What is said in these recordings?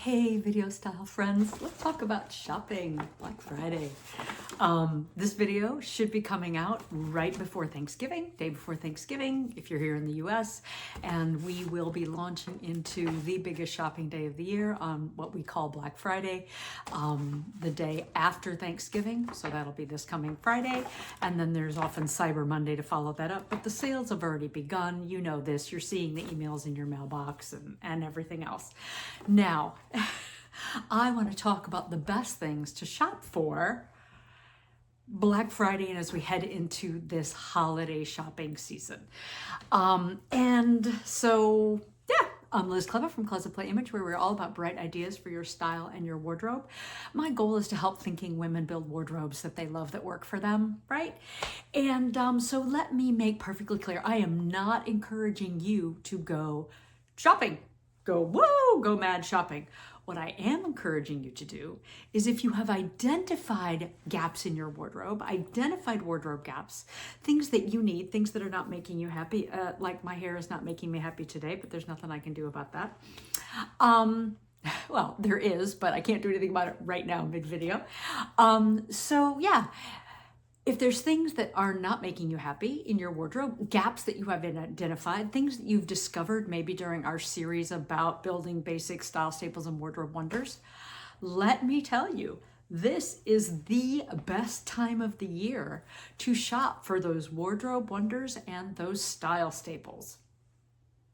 Hey video style friends, let's talk about shopping, Black Friday. This video should be coming out right before Thanksgiving, day before Thanksgiving, if you're here in the US, and we will be launching into the biggest shopping day of the year on what we call Black Friday, the day after Thanksgiving, so that'll be this coming Friday, and then there's often Cyber Monday to follow that up, but the sales have already begun. You know this, you're seeing the emails in your mailbox and everything else. Now, I want to talk about the best things to shop for Black Friday and as we head into this holiday shopping season. I'm Liz Clever from closetplayimage, where we're all about bright ideas for your style and your wardrobe. My goal is to help thinking women build wardrobes that they love, that work for them, right? And so let me make perfectly clear, I am not encouraging you to go shopping. Go mad shopping. What I am encouraging you to do is, if you have identified gaps in your wardrobe, identified wardrobe gaps, things that you need, things that are not making you happy, like my hair is not making me happy today, but there's nothing I can do about that. Well, there is, but I can't do anything about it right now mid-video. If there's things that are not making you happy in your wardrobe, gaps that you have identified, things that you've discovered maybe during our series about building basic style staples and wardrobe wonders, let me tell you, this is the best time of the year to shop for those wardrobe wonders and those style staples.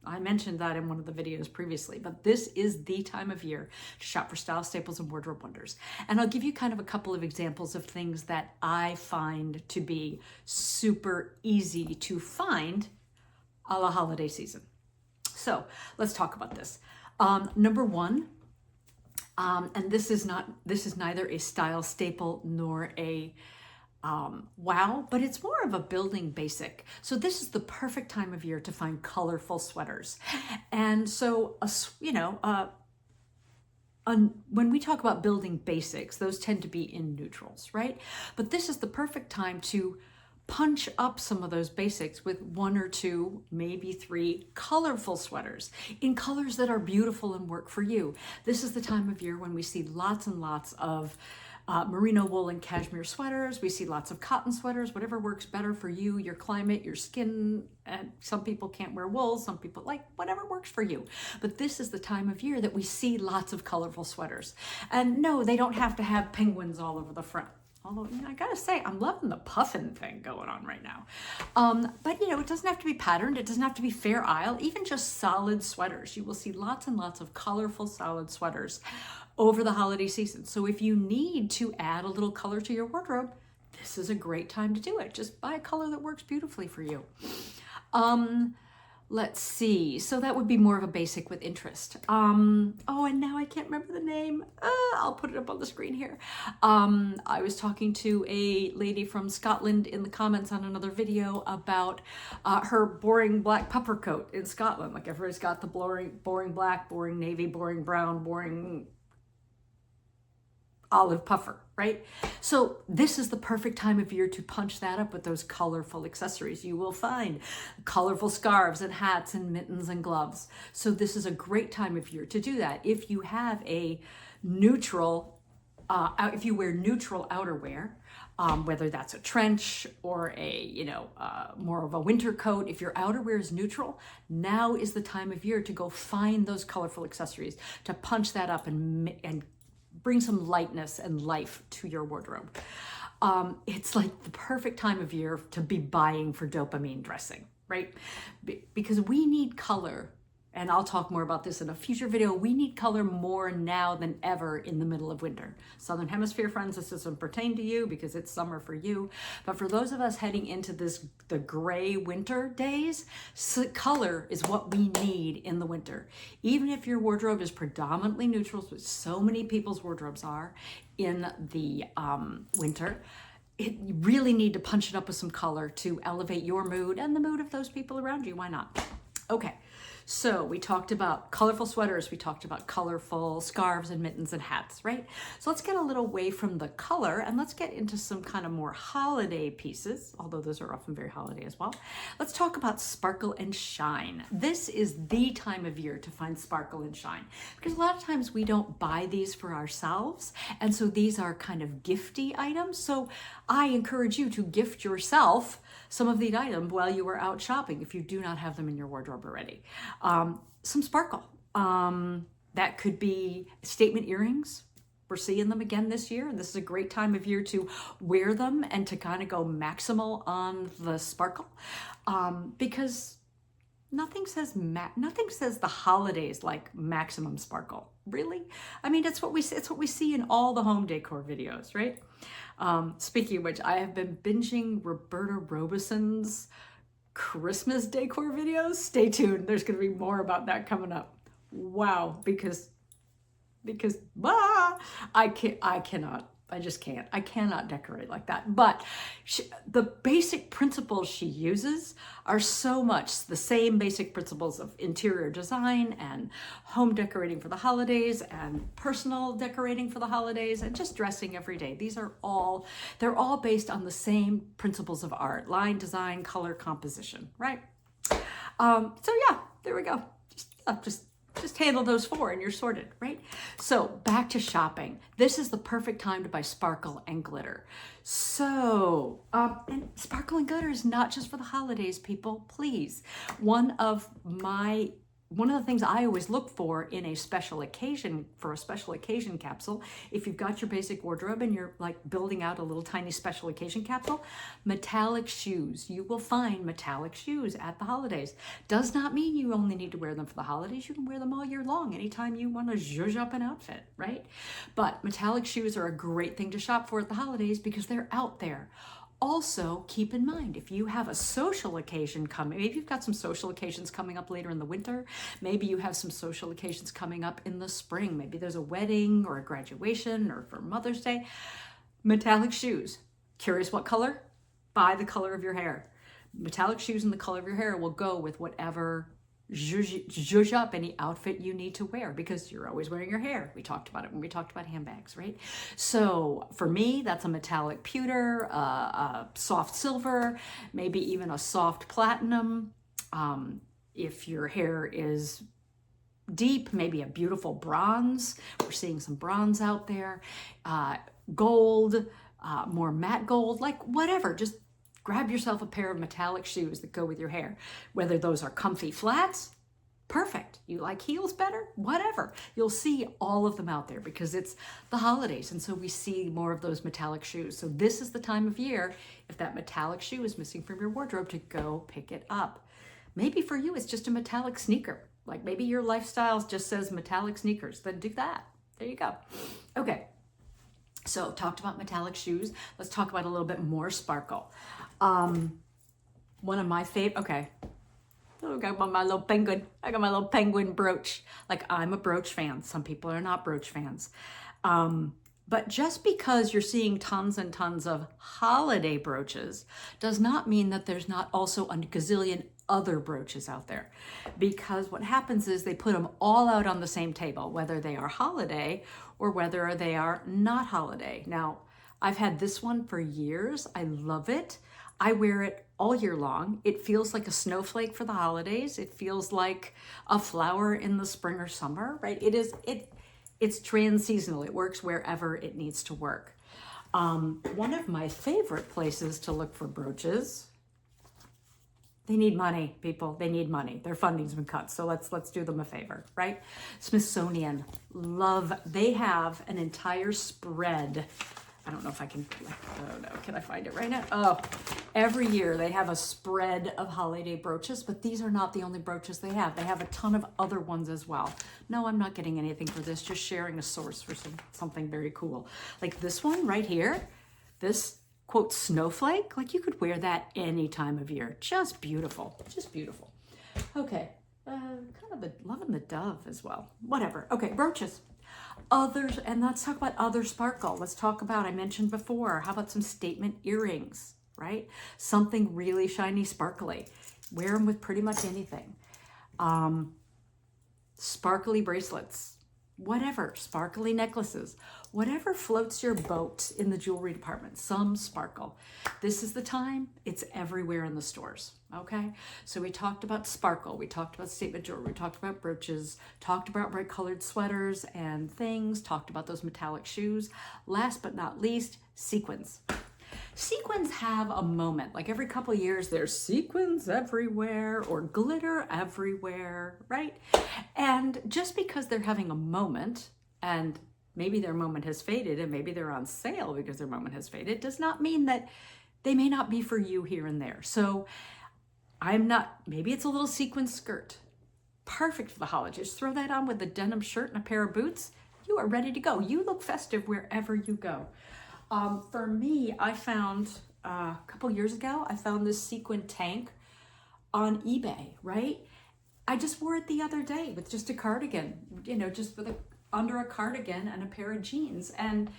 I mentioned that in one of the videos previously, but this is the time of year to shop for style staples and wardrobe wonders. And I'll give you kind of a couple of examples of things that I find to be super easy to find a la holiday season. So let's talk about this. Number one, and this is neither a style staple nor a wow, but it's more of a building basic. So this is the perfect time of year to find colorful sweaters. And so, when we talk about building basics, those tend to be in neutrals, right? But this is the perfect time to punch up some of those basics with one or two, maybe three colorful sweaters in colors that are beautiful and work for you. This is the time of year when we see lots and lots of merino wool and cashmere sweaters. We see lots of cotton sweaters, whatever works better for you, your climate, your skin. And some people can't wear wool, some people like whatever works for you. But this is the time of year that we see lots of colorful sweaters. And no, they don't have to have penguins all over the front. Although, I gotta say, I'm loving the puffin thing going on right now. But it doesn't have to be patterned. It doesn't have to be Fair Isle, even just solid sweaters. You will see lots and lots of colorful solid sweaters over the holiday season. So if you need to add a little color to your wardrobe, this is a great time to do it. Just buy a color that works beautifully for you. Let's see. So that would be more of a basic with interest. And now I can't remember the name. I'll put it up on the screen here. I was talking to a lady from Scotland in the comments on another video about her boring black puffer coat in Scotland. Like, everybody's got the boring black, boring navy, boring brown, boring olive puffer, right? So this is the perfect time of year to punch that up with those colorful accessories. You will find colorful scarves and hats and mittens and gloves. So this is a great time of year to do that. If you have a neutral, if you wear neutral outerwear, whether that's a trench or a, more of a winter coat, if your outerwear is neutral, now is the time of year to go find those colorful accessories, to punch that up and bring some lightness and life to your wardrobe. It's like the perfect time of year to be buying for dopamine dressing, right? Because we need color, and I'll talk more about this in a future video. We need color more now than ever in the middle of winter. Southern Hemisphere friends, this doesn't pertain to you because it's summer for you. But for those of us heading into the gray winter days, color is what we need in the winter. Even if your wardrobe is predominantly neutrals, which so many people's wardrobes are in the winter, you really need to punch it up with some color to elevate your mood and the mood of those people around you. Why not? Okay, So we talked about colorful sweaters, we talked about colorful scarves and mittens and hats, right? So let's get a little away from the color and let's get into some kind of more holiday pieces, although those are often very holiday as well. Let's talk about sparkle and shine. This is the time of year to find sparkle and shine, because a lot of times we don't buy these for ourselves, and so these are kind of gifty items. So I encourage you to gift yourself some of these items while you are out shopping if you do not have them in your wardrobe already. Some sparkle. That could be statement earrings. We're seeing them again this year, and this is a great time of year to wear them and to kind of go maximal on the sparkle, because nothing says the holidays like maximum sparkle. Really? I mean, it's what we see in all the home decor videos, right? Speaking of which, I have been binging Roberta Robison's Christmas decor videos. Stay tuned. There's going to be more about that coming up. Wow, because I just can't. I cannot decorate like that. But the basic principles she uses are so much the same basic principles of interior design and home decorating for the holidays and personal decorating for the holidays and just dressing every day. They're all based on the same principles of art: line, design, color, composition, right? So yeah, there we go. Just handle those four and you're sorted, right? So back to shopping. This is the perfect time to buy sparkle and glitter. So, and sparkle and glitter is not just for the holidays, people, please. One of the things I always look for in a special occasion, for a special occasion capsule, if you've got your basic wardrobe and you're like building out a little tiny special occasion capsule, metallic shoes. You will find metallic shoes at the holidays. Does not mean you only need to wear them for the holidays. You can wear them all year long, anytime you want to zhuzh up an outfit, right? But metallic shoes are a great thing to shop for at the holidays because they're out there. Also, keep in mind, if you have a social occasion coming, maybe you've got some social occasions coming up later in the winter, maybe you have some social occasions coming up in the spring, maybe there's a wedding or a graduation or for Mother's Day, metallic shoes. Curious what color? Buy the color of your hair. Metallic shoes and the color of your hair will go with whatever zhuzh up any outfit you need to wear, because you're always wearing your hair. We talked about it when we talked about handbags, right? So for me, that's a metallic pewter, a soft silver, maybe even a soft platinum. If your hair is deep, maybe a beautiful bronze. We're seeing some bronze out there. Gold, more matte gold, like whatever. Just grab yourself a pair of metallic shoes that go with your hair. Whether those are comfy flats, perfect. You like heels better? Whatever. You'll see all of them out there because it's the holidays, and so we see more of those metallic shoes. So this is the time of year, if that metallic shoe is missing from your wardrobe, to go pick it up. Maybe for you, it's just a metallic sneaker. Like maybe your lifestyle just says metallic sneakers. Then do that. There you go. Okay. So talked about metallic shoes. Let's talk about a little bit more sparkle. One of my favorite, okay. Oh, I got my little penguin. I got my little penguin brooch. Like, I'm a brooch fan. Some people are not brooch fans. But just because you're seeing tons and tons of holiday brooches does not mean that there's not also a gazillion other brooches out there. Because what happens is they put them all out on the same table, whether they are holiday or whether they are not holiday. Now, I've had this one for years. I love it. I wear it all year long. It feels like a snowflake for the holidays. It feels like a flower in the spring or summer, right? It's trans-seasonal. It works wherever it needs to work. One of my favorite places to look for brooches, they need money, people. They need money. Their funding's been cut, so let's do them a favor, right? Smithsonian, they have an entire spread. I don't know if I can, oh no, can I find it right now? Oh, every year they have a spread of holiday brooches, but these are not the only brooches they have. They have a ton of other ones as well. No, I'm not getting anything for this, just sharing a source for something very cool. Like this one right here, this quote snowflake, like you could wear that any time of year. Just beautiful, just beautiful. Okay, kind of loving the dove as well. Whatever, okay, brooches. Others, and let's talk about other sparkle. Let's talk about, I mentioned before, how about some statement earrings, right? Something really shiny, sparkly. Wear them with pretty much anything. Sparkly bracelets, whatever, sparkly necklaces, whatever floats your boat in the jewelry department, some sparkle. This is the time, it's everywhere in the stores, okay? So we talked about sparkle, we talked about statement jewelry, we talked about brooches, talked about bright colored sweaters and things, talked about those metallic shoes. Last but not least, sequins. Sequins have a moment, like every couple of years, there's sequins everywhere or glitter everywhere, right? And just because they're having a moment, and maybe their moment has faded and maybe they're on sale because their moment has faded, does not mean that they may not be for you here and there. So maybe it's a little sequin skirt. Perfect for the holidays. Just throw that on with a denim shirt and a pair of boots. You are ready to go. You look festive wherever you go. For me, I found a couple years ago, I found this sequin tank on eBay, right? I just wore it the other day with just a cardigan, just under a cardigan and a pair of jeans. And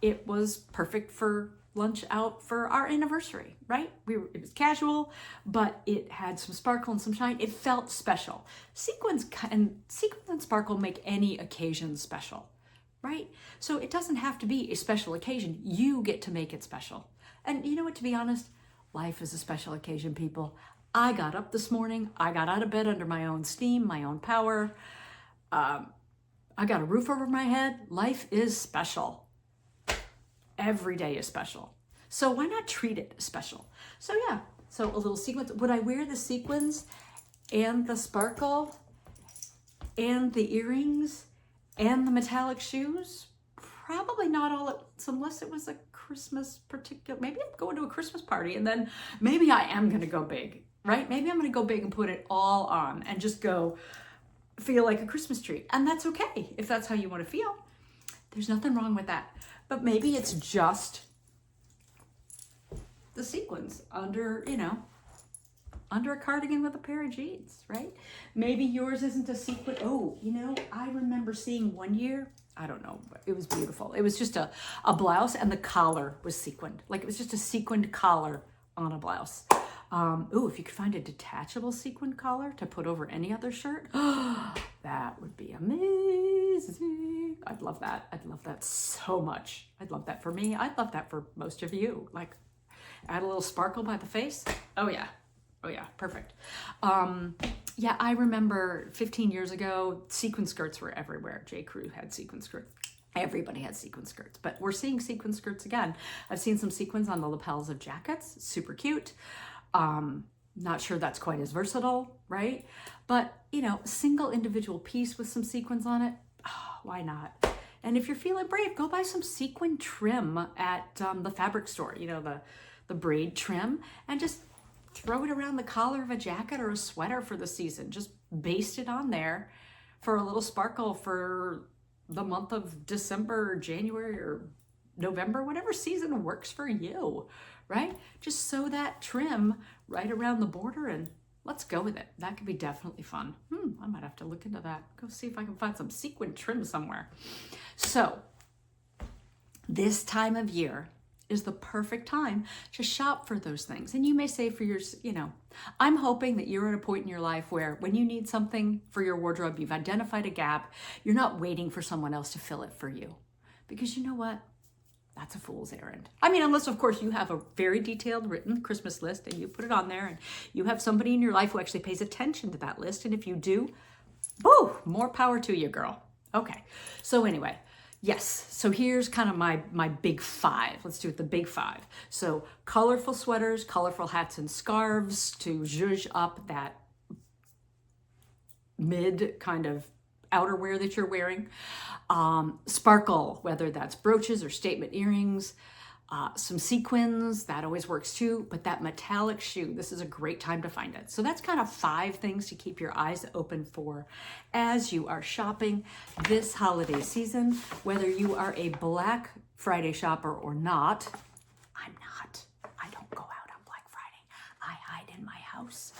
it was perfect for lunch out for our anniversary, right? It was casual, but it had some sparkle and some shine. It felt special. Sequins and sparkle make any occasion special. Right? So it doesn't have to be a special occasion. You get to make it special. And you know what, to be honest, life is a special occasion, people. I got up this morning. I got out of bed under my own steam, my own power. I got a roof over my head. Life is special. Every day is special. So why not treat it special? So yeah, so a little sequins. Would I wear the sequins and the sparkle and the earrings and the metallic shoes? Probably not all at once, unless it was a Christmas particular. Maybe I'm going to a Christmas party and then maybe I am going to go big, right? Maybe I'm going to go big and put it all on and just go feel like a Christmas tree. And that's okay if that's how you want to feel. There's nothing wrong with that. But maybe it's just the sequins under a cardigan with a pair of jeans, right? Maybe yours isn't a sequin. Oh, I remember seeing one year, I don't know, but it was beautiful. It was just a blouse and the collar was sequined. Like it was just a sequined collar on a blouse. If you could find a detachable sequin collar to put over any other shirt, that would be amazing. I'd love that. I'd love that so much. I'd love that for me. I'd love that for most of you. Like add a little sparkle by the face. Oh yeah. Oh yeah, perfect. Yeah, I remember 15 years ago, sequin skirts were everywhere. J. Crew had sequin skirts. Everybody had sequin skirts, but we're seeing sequin skirts again. I've seen some sequins on the lapels of jackets, super cute. Not sure that's quite as versatile, right? But, single individual piece with some sequins on it, why not? And if you're feeling brave, go buy some sequin trim at the fabric store, the braid trim, and just throw it around the collar of a jacket or a sweater for the season. Just baste it on there for a little sparkle for the month of December or January or November, whatever season works for you, right? Just sew that trim right around the border and let's go with it. That could be definitely fun. I might have to look into that. Go see if I can find some sequin trim somewhere. So this time of year is the perfect time to shop for those things. And you may say for yours, I'm hoping that you're at a point in your life where when you need something for your wardrobe, you've identified a gap, you're not waiting for someone else to fill it for you. Because you know what? That's a fool's errand. I mean, unless of course you have a very detailed written Christmas list and you put it on there and you have somebody in your life who actually pays attention to that list. And if you do, woo, more power to you, girl. Okay. So anyway, yes, so here's kind of my big five. Let's do it, the big five. So colorful sweaters, colorful hats and scarves to zhuzh up that mid kind of outerwear that you're wearing. Sparkle, whether that's brooches or statement earrings, some sequins, that always works too, but that metallic shoe, this is a great time to find it. So that's kind of 5 things to keep your eyes open for as you are shopping this holiday season, whether you are a Black Friday shopper or not. I'm not. I don't go out on Black Friday. I hide in my house.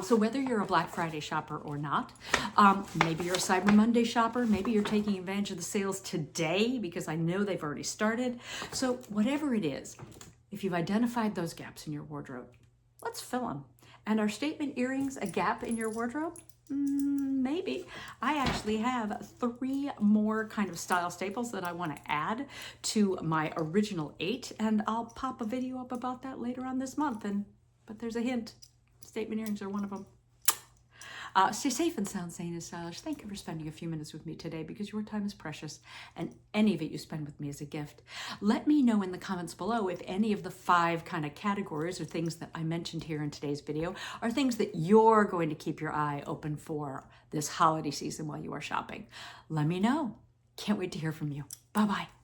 So whether you're a Black Friday shopper or not, maybe you're a Cyber Monday shopper, maybe you're taking advantage of the sales today because I know they've already started. So whatever it is, if you've identified those gaps in your wardrobe, let's fill them. And are statement earrings a gap in your wardrobe? Maybe. I actually have 3 more kind of style staples that I want to add to my original 8, and I'll pop a video up about that later on this month. But there's a hint. Statement earrings are one of them. Stay safe and sound sane and stylish. Thank you for spending a few minutes with me today, because your time is precious and any of it you spend with me is a gift. Let me know in the comments below if any of the 5 kind of categories or things that I mentioned here in today's video are things that you're going to keep your eye open for this holiday season while you are shopping. Let me know. Can't wait to hear from you. Bye-bye.